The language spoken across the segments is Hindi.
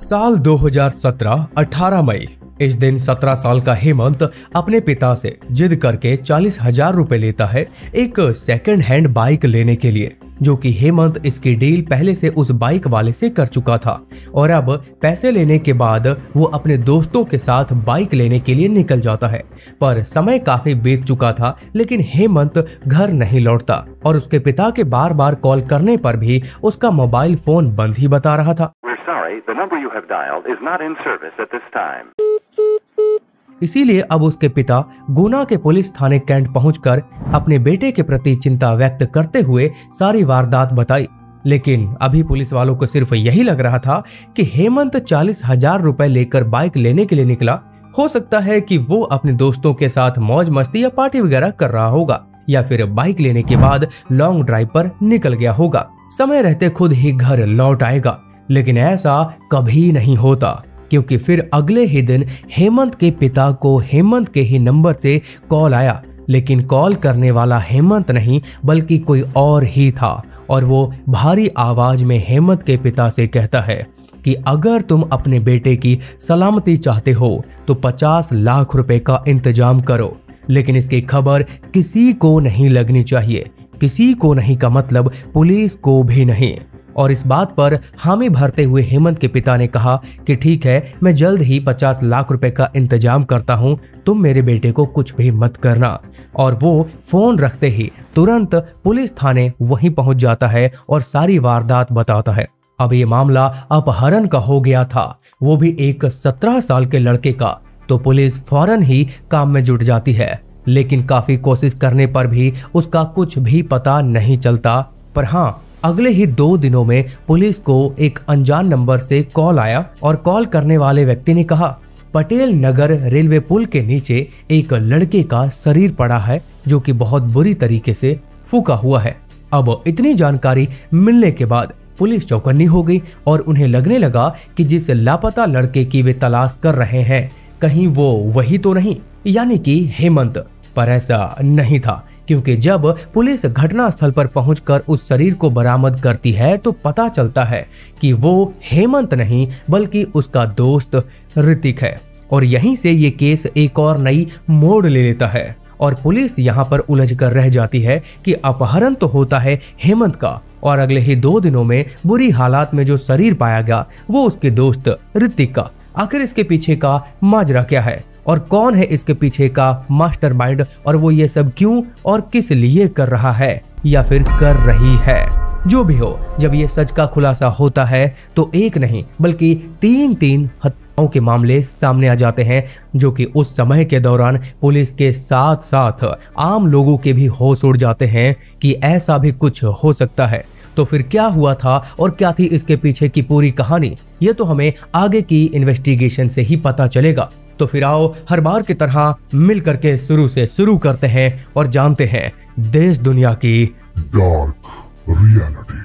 साल 2017 18 मई। इस दिन 17 साल का हेमंत अपने पिता से जिद करके 40,000 रुपए लेता है एक सेकंड हैंड बाइक लेने के लिए, जो कि हेमंत इसकी डील पहले से उस बाइक वाले से कर चुका था। और अब पैसे लेने के बाद वो अपने दोस्तों के साथ बाइक लेने के लिए निकल जाता है। पर समय काफी बीत चुका था, लेकिन हेमंत घर नहीं लौटता और उसके पिता के बार बार कॉल करने पर भी उसका मोबाइल फोन बंद ही बता रहा था। इसीलिए अब उसके पिता गुना के पुलिस थाने कैंट पहुंचकर अपने बेटे के प्रति चिंता व्यक्त करते हुए सारी वारदात बताई। लेकिन अभी पुलिस वालों को सिर्फ यही लग रहा था कि हेमंत 40,000 रुपए लेकर बाइक लेने के लिए निकला। हो सकता है कि वो अपने दोस्तों के साथ मौज मस्ती या पार्टी वगैरह कर रहा होगा, या फिर बाइक लेने के बाद लॉन्ग ड्राइव पर निकल गया होगा, समय रहते खुद ही घर लौट आएगा। लेकिन ऐसा कभी नहीं होता, क्योंकि फिर अगले ही दिन हेमंत के पिता को हेमंत के ही नंबर से कॉल आया। लेकिन कॉल करने वाला हेमंत नहीं बल्कि कोई और ही था, और वो भारी आवाज में हेमंत के पिता से कहता है कि अगर तुम अपने बेटे की सलामती चाहते हो तो 50 लाख रुपए का इंतजाम करो। लेकिन इसकी खबर किसी को नहीं लगनी चाहिए। किसी को नहीं का मतलब पुलिस को भी नहीं। और इस बात पर हामी भरते हुए हेमंत के पिता ने कहा कि ठीक है, मैं जल्द ही 50 लाख रुपए का इंतजाम करता हूं, तुम मेरे बेटे को कुछ भी मत करना। और वो फोन रखते ही तुरंत पुलिस थाने वहीं पहुंच जाता है और सारी वारदात बताता है। अब ये मामला अपहरण का हो गया था, वो भी एक 17 साल के लड़के का। तो पुलिस फौरन ही काम में जुट जाती है, लेकिन काफी कोशिश करने पर भी उसका कुछ भी पता नहीं चलता। पर हाँ, अगले ही 2 दिनों में पुलिस को एक अनजान नंबर से कॉल आया और कॉल करने वाले व्यक्ति ने कहा, पटेल नगर रेलवे पुल के नीचे एक लड़के का शरीर पड़ा है, जो कि बहुत बुरी तरीके से फूका हुआ है। अब इतनी जानकारी मिलने के बाद पुलिस चौकन्नी हो गई और उन्हें लगने लगा कि जिस लापता लड़के की वे तलाश कर रहे हैं, कहीं वो वही तो नहीं, यानी कि हेमंत। पर ऐसा नहीं था, क्योंकि जब पुलिस घटना स्थल पर पहुंचकर उस शरीर को बरामद करती है तो पता चलता है कि वो हेमंत नहीं बल्कि उसका दोस्त ऋतिक है। और यहीं से ये केस एक और नई मोड़ ले लेता है और पुलिस यहाँ पर उलझ कर रह जाती है कि अपहरण तो होता है हेमंत का, और अगले ही 2 दिनों में बुरी हालात में जो शरीर पाया गया वो उसके दोस्त ऋतिक का। आखिर इसके पीछे का माजरा क्या है और कौन है इसके पीछे का मास्टरमाइंड, और वो ये सब क्यों और किस लिए कर रहा है या फिर कर रही है। जो भी हो, जब ये सच का खुलासा होता है तो एक नहीं बल्कि 3 हत्याओं के मामले सामने आ जाते हैं, जो कि उस समय के दौरान पुलिस के साथ साथ आम लोगों के भी होश उड़ जाते हैं कि ऐसा भी कुछ हो सकता है। तो फिर क्या हुआ था और क्या थी इसके पीछे की पूरी कहानी, ये तो हमें आगे की इन्वेस्टिगेशन से ही पता चलेगा। तो फिर आओ हर बार की तरह मिल करके शुरू से शुरू करते हैं और जानते हैं देश दुनिया की डार्क रियलिटी।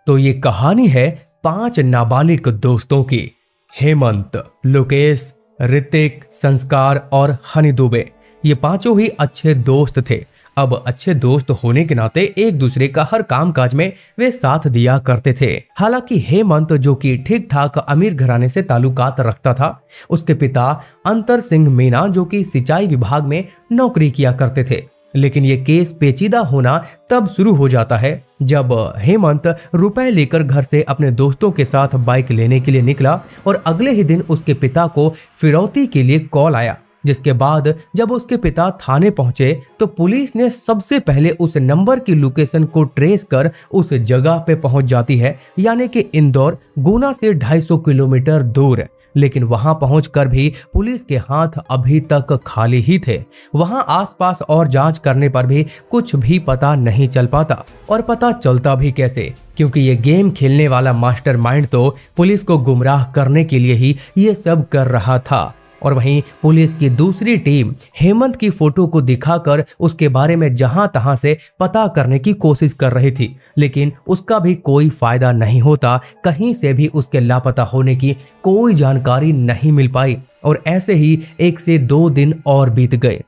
तो ये कहानी है 5 नाबालिग दोस्तों की। हेमंत, लोकेश, ऋतिक, संस्कार और हनी दुबे, ये 5 ही अच्छे दोस्त थे। अब अच्छे दोस्त होने के नाते एक दूसरे का हर काम काज में वे साथ दिया करते थे। हालांकि हेमंत, जो कि ठीक ठाक अमीर घराने से ताल्लुकात रखता था, उसके पिता अंतर सिंह मीना जो कि सिंचाई विभाग में नौकरी किया करते थे। लेकिन ये केस पेचीदा होना तब शुरू हो जाता है जब हेमंत रुपए लेकर घर से अपने दोस्तों के साथ बाइक लेने के लिए निकला और अगले ही दिन उसके पिता को फिरौती के लिए कॉल आया। जिसके बाद जब उसके पिता थाने पहुंचे तो पुलिस ने सबसे पहले उस नंबर की लोकेशन को ट्रेस कर उस जगह पे पहुंच जाती है, यानी कि इंदौर गुना से 250 किलोमीटर दूर। लेकिन वहां पहुंचकर भी पुलिस के हाथ अभी तक खाली ही थे। वहां आसपास और जांच करने पर भी कुछ भी पता नहीं चल पाता, और पता चलता भी कैसे, क्योंकि ये गेम खेलने वाला मास्टरमाइंड तो पुलिस को गुमराह करने के लिए ही ये सब कर रहा था। और वहीं पुलिस की दूसरी टीम हेमंत की फोटो को दिखाकर उसके बारे में जहां तहां से पता करने की कोशिश कर रही थी, लेकिन उसका भी कोई फायदा नहीं होता। कहीं से भी उसके लापता होने की कोई जानकारी नहीं मिल पाई और ऐसे ही 1 से 2 दिन और बीत गए,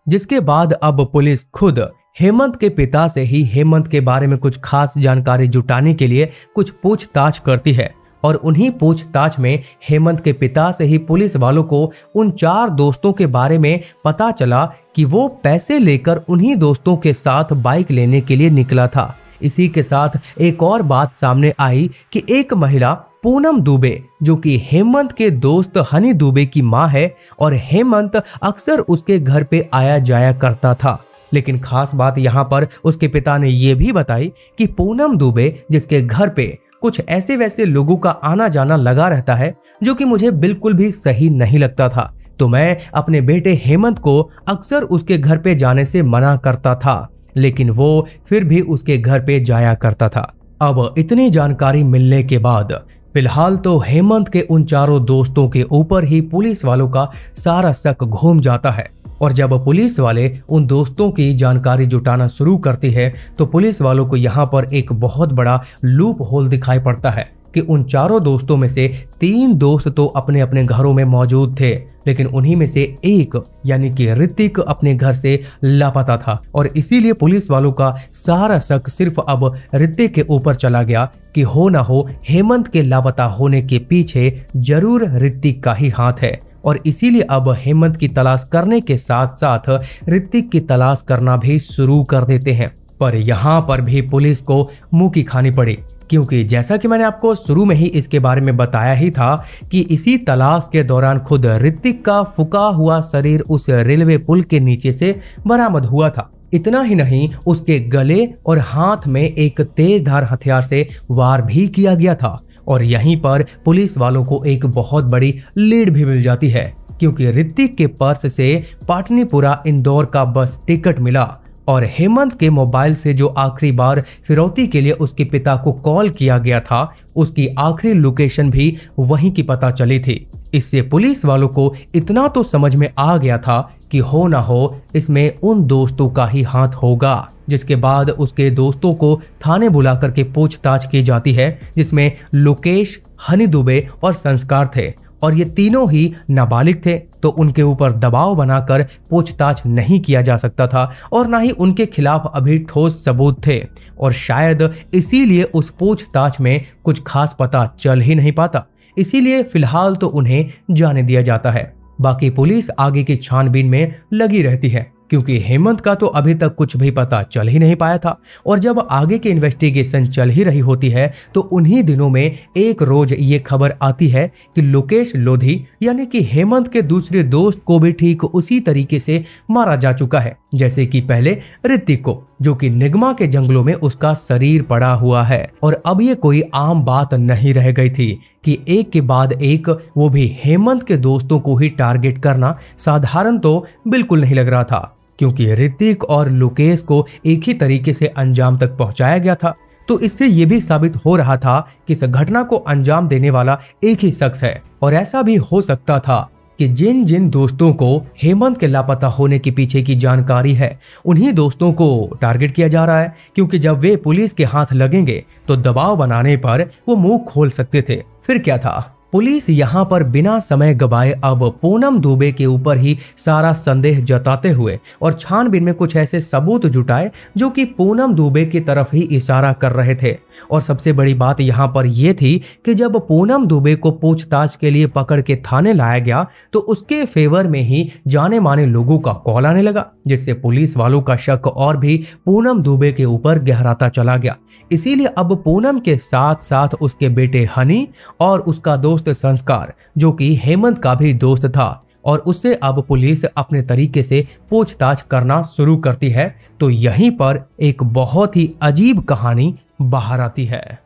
जिसके बाद अब पुलिस खुद हेमंत के पिता से ही हेमंत के बारे में कुछ खास जानकारी जुटाने के लिए कुछ पूछताछ करती है और उन्हीं पूछताछ में हेमंत के पिता से ही पुलिस वालों को उन 4 दोस्तों के बारे में पता चला कि वो पैसे लेकर उन्हीं दोस्तों के साथ बाइक लेने के लिए निकला था। इसी के साथ एक और बात सामने आई कि एक महिला पूनम दुबे, जो कि हेमंत के दोस्त हनी दुबे की मां है, और हेमंत अक्सर उसके घर पे आया जाया करता था। लेकिन खास बात यहाँ पर उसके पिता ने यह भी बताई कि पूनम दुबे, जिसके घर पे कुछ ऐसे वैसे लोगों का आना जाना लगा रहता है, जो कि मुझे बिल्कुल भी सही नहीं लगता था, तो मैं अपने बेटे हेमंत को अक्सर उसके घर पे जाने से मना करता था, लेकिन वो फिर भी उसके घर पे जाया करता था। अब इतनी जानकारी मिलने के बाद फिलहाल तो हेमंत के उन 4 दोस्तों के ऊपर ही पुलिस वालों का सारा शक घूम जाता है। और जब पुलिस वाले उन दोस्तों की जानकारी जुटाना शुरू करती है तो पुलिस वालों को यहाँ पर एक बहुत बड़ा लूप होल दिखाई पड़ता है कि उन 4 दोस्तों में से 3 दोस्त तो अपने अपने घरों में मौजूद थे, लेकिन उन्हीं में से एक यानी कि ऋतिक अपने घर से लापता था। और इसीलिए पुलिस वालों का सारा शक सिर्फ अब ऋतिक के ऊपर चला गया कि हो ना हो हेमंत के लापता होने के पीछे जरूर ऋतिक का ही हाथ है। और इसीलिए अब हेमंत की तलाश करने के साथ साथ ऋतिक की तलाश करना भी शुरू कर देते हैं। पर यहाँ पर भी पुलिस को मुंह की खानी पड़ी, क्योंकि जैसा कि मैंने आपको शुरू में ही इसके बारे में बताया ही था कि इसी तलाश के दौरान खुद ऋतिक का फुका हुआ शरीर उस रेलवे पुल के नीचे से बरामद हुआ था। इतना ही नहीं, उसके गले और हाथ में एक तेजधार हथियार से वार भी किया गया था। और यहीं पर पुलिस वालों को एक बहुत बड़ी लीड भी मिल जाती है, क्योंकि ऋतिक के पर्स से पाटनीपुरा इंदौर का बस टिकट मिला और हेमंत के मोबाइल से जो आखिरी बार फिरौती के लिए उसके पिता को कॉल किया गया था, उसकी आखिरी लोकेशन भी वहीं की पता चली थी। इससे पुलिस वालों को इतना तो समझ में आ गया था कि हो ना हो इसमें उन दोस्तों का ही हाथ होगा। जिसके बाद उसके दोस्तों को थाने बुला करके पूछताछ की जाती है, जिसमें लोकेश, हनी दुबे और संस्कार थे, और ये तीनों ही नाबालिग थे, तो उनके ऊपर दबाव बनाकर पूछताछ नहीं किया जा सकता था और ना ही उनके खिलाफ अभी ठोस सबूत थे, और शायद इसीलिए उस पूछताछ में कुछ खास पता चल ही नहीं पाता। इसीलिए फिलहाल तो उन्हें जाने दिया जाता है। बाकी पुलिस आगे की छानबीन में लगी रहती है, क्योंकि हेमंत का तो अभी तक कुछ भी पता चल ही नहीं पाया था। और जब आगे की इन्वेस्टिगेशन चल ही रही होती है तो उन्हीं दिनों में एक रोज ये खबर आती है कि लोकेश लोधी यानी कि हेमंत के दूसरे दोस्त को भी ठीक उसी तरीके से मारा जा चुका है जैसे कि पहले ऋतिक को, जो कि निगमा के जंगलों में उसका शरीर पड़ा हुआ है। और अब ये कोई आम बात नहीं रह गई थी कि एक के बाद एक वो भी हेमंत के दोस्तों को ही टारगेट करना साधारण तो बिल्कुल नहीं लग रहा था, क्योंकि ऋतिक और लोकेश को एक ही तरीके से अंजाम तक पहुंचाया गया था। तो इससे ये भी साबित हो रहा था कि इस घटना को अंजाम देने वाला एक ही शख्स है। और ऐसा भी हो सकता था कि जिन जिन दोस्तों को हेमंत के लापता होने के पीछे की जानकारी है, उन्हीं दोस्तों को टारगेट किया जा रहा है, क्योंकि जब वे पुलिस के हाथ लगेंगे तो दबाव बनाने पर वो मुंह खोल सकते थे। फिर क्या था, पुलिस यहाँ पर बिना समय गवाए अब पूनम दुबे के ऊपर ही सारा संदेह जताते हुए और छानबीन में कुछ ऐसे सबूत जुटाए जो कि पूनम दुबे की तरफ ही इशारा कर रहे थे। और सबसे बड़ी बात यहाँ पर यह थी कि जब पूनम दुबे को पूछताछ के लिए पकड़ के थाने लाया गया तो उसके फेवर में ही जाने माने लोगों का कॉल आने लगा, जिससे पुलिस वालों का शक और भी पूनम दुबे के ऊपर गहराता चला गया। इसीलिए अब पूनम के साथ साथ उसके बेटे हनी और उसका दोस्त संस्कार, जो कि हेमंत का भी दोस्त था, और उससे अब पुलिस अपने तरीके से पूछताछ करना शुरू करती है। तो यहीं पर एक बहुत ही अजीब कहानी बाहर आती है।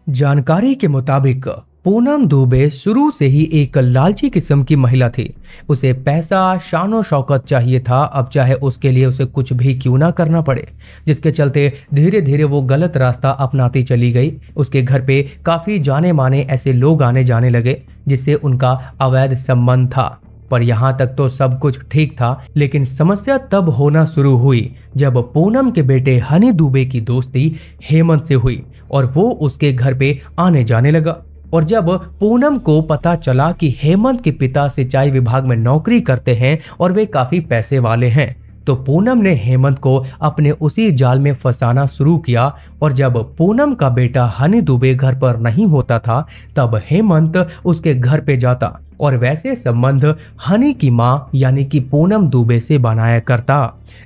जानकारी के मुताबिक पूनम दुबे शुरू से ही एक लालची किस्म की महिला थी। उसे पैसा, शानो शौकत चाहिए था, अब चाहे उसके लिए उसे कुछ भी क्यों ना करना पड़े, जिसके चलते धीरे धीरे वो गलत रास्ता अपनाती चली गई। उसके घर पे काफी जाने माने ऐसे लोग आने जाने लगे जिससे उनका अवैध संबंध था। पर यहाँ तक तो सब कुछ ठीक था, लेकिन समस्या तब होना शुरू हुई जब पूनम के बेटे हनी दुबे की दोस्ती हेमंत से हुई और वो उसके घर पे आने जाने लगा। और जब पूनम को पता चला कि हेमंत के पिता सिंचाई विभाग में नौकरी करते हैं और वे काफी पैसे वाले हैं, तो पूनम ने हेमंत को अपने उसी जाल में फंसाना शुरू किया और जब पूनम का बेटा हनी दुबे घर पर नहीं होता था तब हेमंत उसके घर पे जाता और वैसे संबंध हनी की मां यानी कि पूनम दुबे से बनाया करता।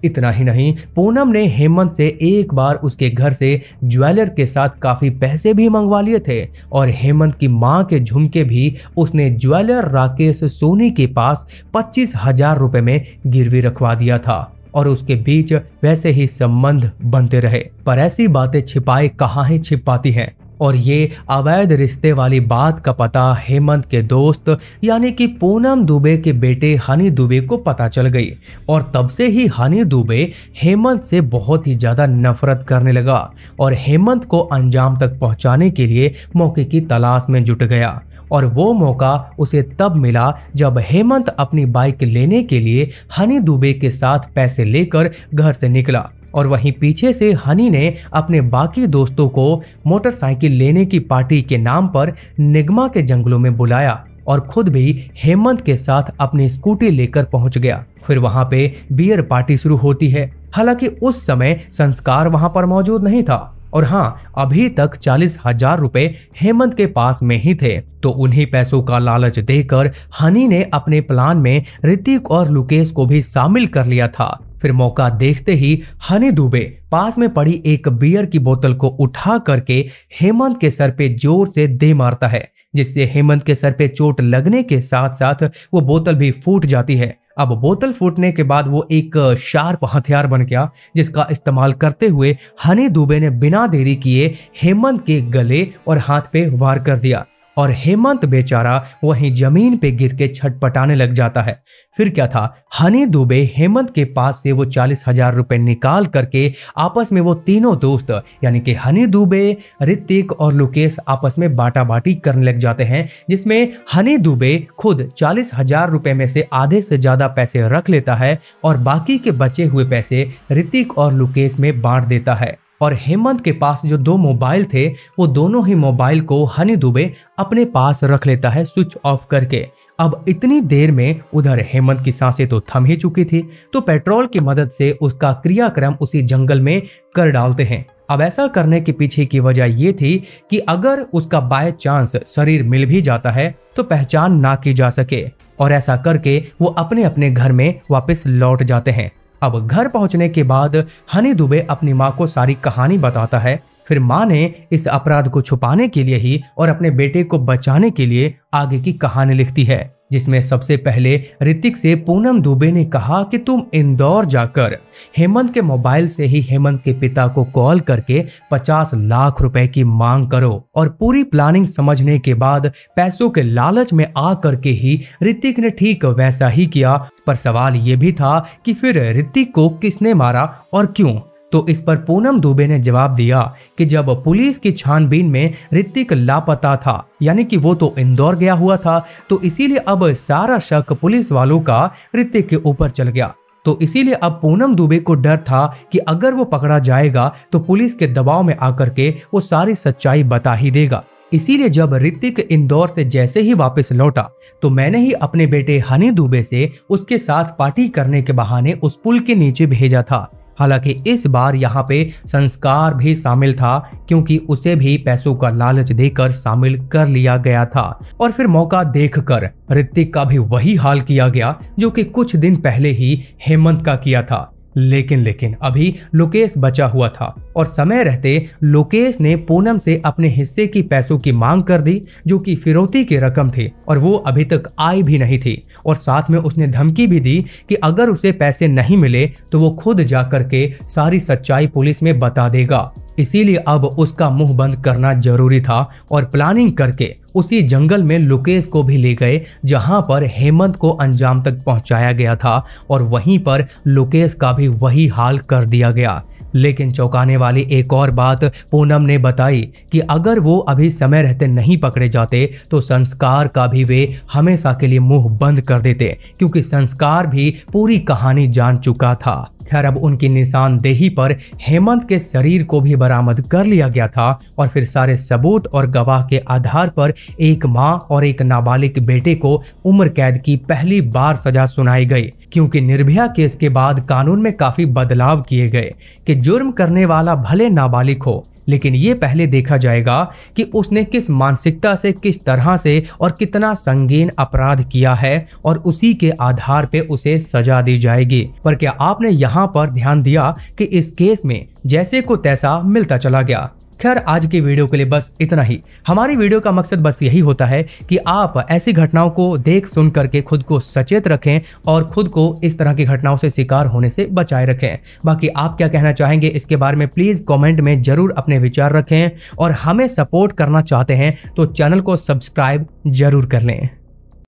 इतना ही नहीं, पूनम ने हेमंत से एक बार उसके घर से ज्वेलर के साथ काफी पैसे भी मंगवा लिए थे और हेमंत की मां के झुमके भी उसने ज्वेलर राकेश सोनी के पास 25,000 रुपए में गिरवी रखवा दिया था और उसके बीच वैसे ही संबंध बनते रहे। पर ऐसी बातें छिपाए कहाँ ही छिप पाती हैं और ये अवैध रिश्ते वाली बात का पता हेमंत के दोस्त यानी कि पूनम दुबे के बेटे हनी दुबे को पता चल गई और तब से ही हनी दुबे हेमंत से बहुत ही ज्यादा नफरत करने लगा और हेमंत को अंजाम तक पहुंचाने के लिए मौके की तलाश में जुट गया। और वो मौका उसे तब मिला जब हेमंत अपनी बाइक लेने के लिए हनी दुबे के साथ पैसे लेकर घर से निकला और वहीं पीछे से हनी ने अपने बाकी दोस्तों को मोटरसाइकिल लेने की पार्टी के नाम पर निगमा के जंगलों में बुलाया और खुद भी हेमंत के साथ अपनी स्कूटी लेकर पहुंच गया। फिर वहां पे बियर पार्टी शुरू होती है। हालांकि उस समय संस्कार वहां पर मौजूद नहीं था और हाँ, अभी तक 40,000 रुपए हेमंत के पास में ही थे। तो उन्हीं पैसों का लालच देकर हनी ने अपने प्लान में ऋतिक और लुकेश को भी शामिल कर लिया था। फिर मौका देखते ही हनी दुबे पास में पड़ी एक बियर की बोतल को उठा करके हेमंत के सर पे जोर से दे मारता है, जिससे हेमंत के सर पे चोट लगने के साथ साथ वो बोतल भी फूट जाती है। अब बोतल फूटने के बाद वो एक शार्प हथियार बन गया, जिसका इस्तेमाल करते हुए हनी दुबे ने बिना देरी किए हेमंत के गले और हाथ पे वार कर दिया और हेमंत बेचारा वहीं जमीन पे गिर के छटपटाने लग जाता है। फिर क्या था, हनी दुबे हेमंत के पास से वो 40,000 रुपए निकाल करके आपस में वो तीनों दोस्त यानी कि हनी दुबे, ऋतिक और लुकेश आपस में बाटा बाटी करने लग जाते हैं, जिसमें हनी दुबे खुद 40,000 रुपए में से आधे से ज्यादा पैसे रख लेता है और बाकी के बचे हुए पैसे ऋतिक और लुकेश में बांट देता है। और हेमंत के पास जो 2 मोबाइल थे वो दोनों ही मोबाइल को हनी दुबे अपने पास रख लेता है स्विच ऑफ करके। अब इतनी देर में उधर हेमंत की सांसें तो थम ही चुकी थी, तो पेट्रोल की मदद से उसका क्रियाक्रम उसी जंगल में कर डालते हैं। अब ऐसा करने के पीछे की वजह ये थी कि अगर उसका बाय चांस शरीर मिल भी जाता है तो पहचान ना की जा सके और ऐसा करके वो अपने अपने घर में वापस लौट जाते हैं। अब घर पहुंचने के बाद हनी दुबे अपनी मां को सारी कहानी बताता है। फिर मां ने इस अपराध को छुपाने के लिए ही और अपने बेटे को बचाने के लिए आगे की कहानी लिखती है, जिसमें सबसे पहले ऋतिक से पूनम दुबे ने कहा कि तुम इंदौर जाकर हेमंत के मोबाइल से ही हेमंत के पिता को कॉल करके 50 लाख रुपए की मांग करो। और पूरी प्लानिंग समझने के बाद पैसों के लालच में आ करके ही ऋतिक ने ठीक वैसा ही किया। पर सवाल ये भी था कि फिर ऋतिक को किसने मारा और क्यों? तो इस पर पूनम दुबे ने जवाब दिया कि जब पुलिस की छानबीन में ऋतिक लापता था, यानी कि वो तो इंदौर गया हुआ था, तो इसीलिए अब सारा शक पुलिस वालों का ऋतिक के ऊपर चल गया। तो इसीलिए अब पूनम दुबे को डर था कि अगर वो पकड़ा जाएगा तो पुलिस के दबाव में आकर के वो सारी सच्चाई बता ही देगा। इसीलिए जब ऋतिक इंदौर से जैसे ही वापस लौटा तो मैंने ही अपने बेटे हनी दुबे से उसके साथ पार्टी करने के बहाने उस पुल के नीचे भेजा था। हालांकि इस बार यहाँ पे संस्कार भी शामिल था, क्योंकि उसे भी पैसों का लालच देकर शामिल कर लिया गया था। और फिर मौका देखकर ऋतिक का भी वही हाल किया गया जो कि कुछ दिन पहले ही हेमंत का किया था। लेकिन अभी लोकेश बचा हुआ था और समय रहते लोकेश ने पूनम से अपने हिस्से की पैसों की मांग कर दी, जो कि फिरौती की रकम थी और वो अभी तक आई भी नहीं थी। और साथ में उसने धमकी भी दी कि अगर उसे पैसे नहीं मिले तो वो खुद जा करके सारी सच्चाई पुलिस में बता देगा। इसीलिए अब उसका मुंह बंद करना जरूरी था और प्लानिंग करके उसी जंगल में लोकेश को भी ले गए, जहां पर हेमंत को अंजाम तक पहुंचाया गया था और वहीं पर लोकेश का भी वही हाल कर दिया गया। लेकिन चौंकाने वाली एक और बात पूनम ने बताई कि अगर वो अभी समय रहते नहीं पकड़े जाते तो संस्कार का भी वे हमेशा के लिए मुंह बंद कर देते, क्योंकि संस्कार भी पूरी कहानी जान चुका था। खैर अब उनकी निशानदेही पर हेमंत के शरीर को भी बरामद कर लिया गया था और फिर सारे सबूत और गवाह के आधार पर एक मां और एक नाबालिग बेटे को उम्र कैद की पहली बार सजा सुनाई गई। क्योंकि निर्भया केस के बाद कानून में काफी बदलाव किए गए कि जुर्म करने वाला भले नाबालिग हो, लेकिन ये पहले देखा जाएगा कि उसने किस मानसिकता से, किस तरह से और कितना संगीन अपराध किया है और उसी के आधार पे उसे सजा दी जाएगी। पर क्या आपने यहाँ पर ध्यान दिया कि इस केस में जैसे को तैसा मिलता चला गया। खैर आज की वीडियो के लिए बस इतना ही। हमारी वीडियो का मकसद बस यही होता है कि आप ऐसी घटनाओं को देख सुन करके खुद को सचेत रखें और खुद को इस तरह की घटनाओं से शिकार होने से बचाए रखें। बाकी आप क्या कहना चाहेंगे इसके बारे में प्लीज कमेंट में जरूर अपने विचार रखें और हमें सपोर्ट करना चाहते हैं तो चैनल को सब्सक्राइब जरूर कर लें।